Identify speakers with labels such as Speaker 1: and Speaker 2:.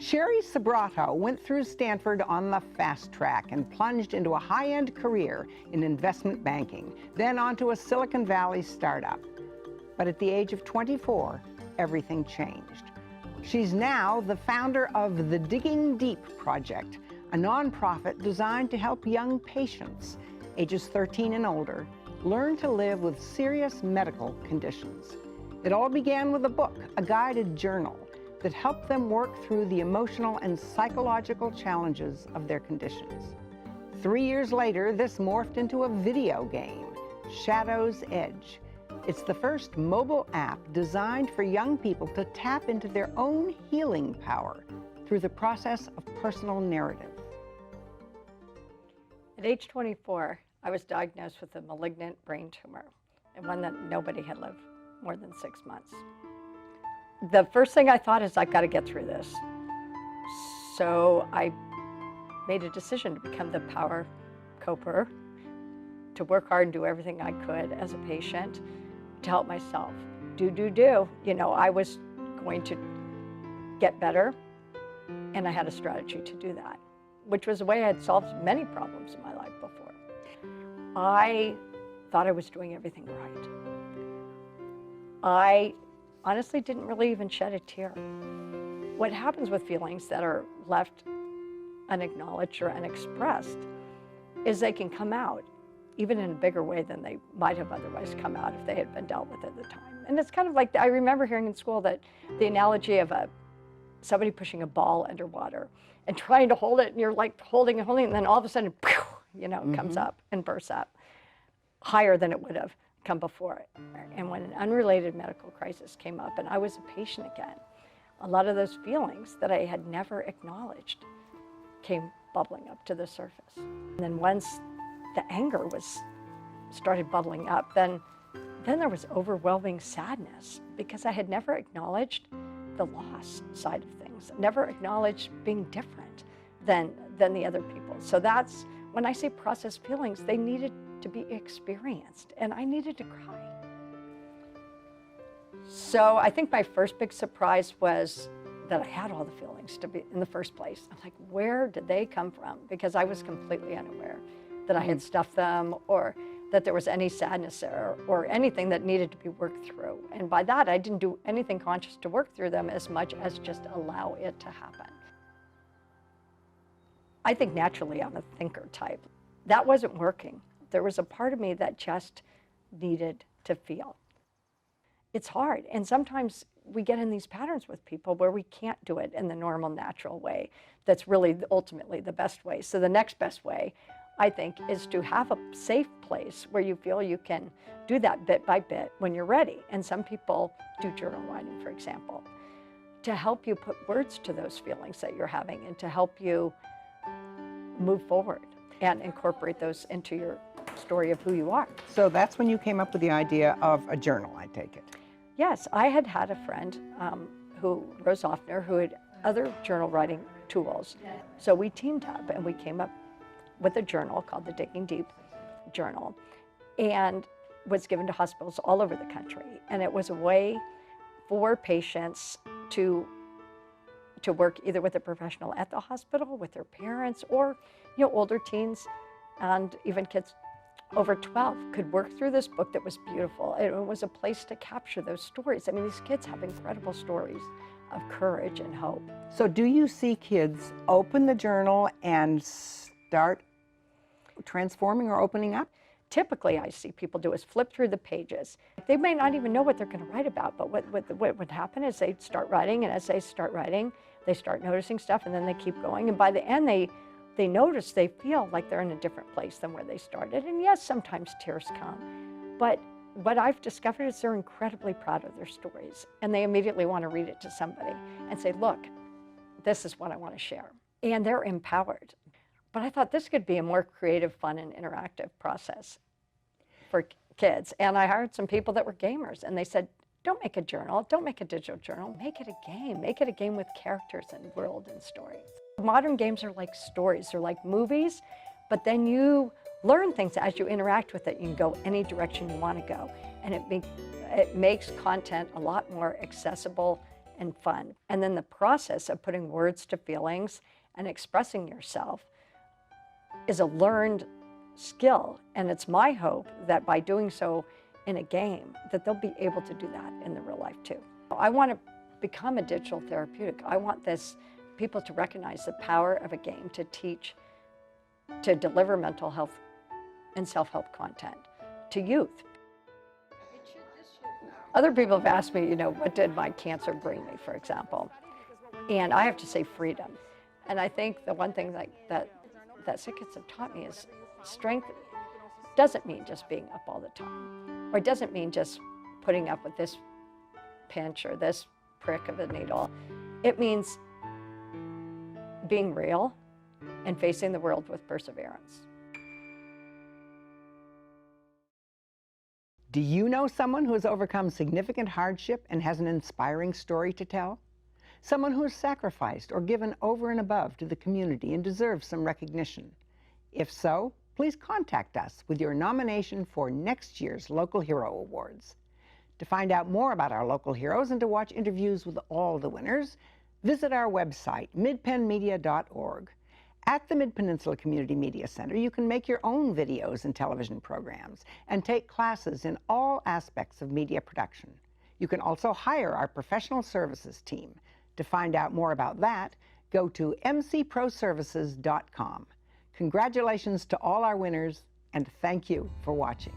Speaker 1: Sheri Sobrato went through Stanford on the fast track and plunged into a high-end career in investment banking, then onto a Silicon Valley startup. But at the age of 24, everything changed. She's now the founder of the Digging Deep Project, a nonprofit designed to help young patients, ages 13 and older, learn to live with serious medical conditions. It all began with a book, a guided journal, that helped them work through the emotional and psychological challenges of their conditions. 3 years later, this morphed into a video game, Shadow's Edge. It's the first mobile app designed for young people to tap into their own healing power through the process of personal narrative.
Speaker 2: At age 24, I was diagnosed with a malignant brain tumor, and one that nobody had lived more than 6 months. The first thing I thought is, I've got to get through this. So I made a decision to become the power coper, to work hard and do everything I could as a patient to help myself. Do. You know, I was going to get better, and I had a strategy to do that, which was a way I had solved many problems in my life before. I thought I was doing everything right. I honestly didn't really even shed a tear. What happens with feelings that are left unacknowledged or unexpressed is they can come out even in a bigger way than they might have otherwise come out if they had been dealt with at the time. And it's kind of like, I remember hearing in school that the analogy of somebody pushing a ball underwater and trying to hold it, and you're like holding, and then all of a sudden, you know, it comes up and bursts up higher than it would have come before it. And when an unrelated medical crisis came up and I was a patient again, a lot of those feelings that I had never acknowledged came bubbling up to the surface. And then once the anger started bubbling up, then there was overwhelming sadness, because I had never acknowledged the loss side of things, never acknowledged being different than the other people. So that's, when I say process feelings, they needed to be experienced, and I needed to cry. So I think my first big surprise was that I had all the feelings to be in the first place. I'm like, where did they come from? Because I was completely unaware that I had stuffed them, or that there was any sadness there, or anything that needed to be worked through. And by that, I didn't do anything conscious to work through them as much as just allow it to happen. I think naturally I'm a thinker type. That wasn't working. There was a part of me that just needed to feel. It's hard, and sometimes we get in these patterns with people where we can't do it in the normal, natural way that's really ultimately the best way. So the next best way, I think, is to have a safe place where you feel you can do that bit by bit when you're ready. And some people do journal writing, for example, to help you put words to those feelings that you're having and to help you move forward and incorporate those into your story of who you are.
Speaker 1: So that's when you came up with the idea of a journal, I take it.
Speaker 2: Yes, I had a friend, Rose Offner, who had other journal writing tools. So we teamed up and we came up with a journal called the Digging Deep Journal, and was given to hospitals all over the country. And it was a way for patients to work either with a professional at the hospital, with their parents, or older teens and even kids over 12 could work through this book that was beautiful. It was a place to capture those stories. I mean, these kids have incredible stories of courage and hope.
Speaker 1: So do you see kids open the journal and start transforming or opening up?
Speaker 2: Typically, I see people do is flip through the pages. They may not even know what they're going to write about, but what would happen is they start writing, and as they start writing, they start noticing stuff, and then they keep going. And by the end, they notice, they feel like they're in a different place than where they started. And yes, sometimes tears come. But what I've discovered is they're incredibly proud of their stories. And they immediately want to read it to somebody and say, look, this is what I want to share. And they're empowered. But I thought this could be a more creative, fun, and interactive process for kids. And I hired some people that were gamers, and they said, don't make a journal, don't make a digital journal, make it a game. Make it a game with characters and world and stories. Modern games are like stories, they're like movies, but then you learn things as you interact with it. You can go any direction you want to go. And it makes content a lot more accessible and fun. And then the process of putting words to feelings and expressing yourself is a learned skill. And it's my hope that by doing so in a game, that they'll be able to do that in the real life too. I want to become a digital therapeutic. I want people to recognize the power of a game to teach, to deliver mental health and self-help content to youth. Other people have asked me, what did my cancer bring me, for example? And I have to say freedom. And I think the one thing that sick kids have taught me is strength doesn't mean just being up all the time, or it doesn't mean just putting up with this pinch or this prick of a needle. It means being real and facing the world with perseverance.
Speaker 1: Do you know someone who has overcome significant hardship and has an inspiring story to tell? Someone who has sacrificed or given over and above to the community and deserves some recognition? If so, please contact us with your nomination for next year's Local Hero Awards. To find out more about our local heroes and to watch interviews with all the winners, visit our website, midpennmedia.org. At the Mid-Peninsula Community Media Center, you can make your own videos and television programs and take classes in all aspects of media production. You can also hire our professional services team. To find out more about that, go to mcproservices.com. Congratulations to all our winners, and thank you for watching.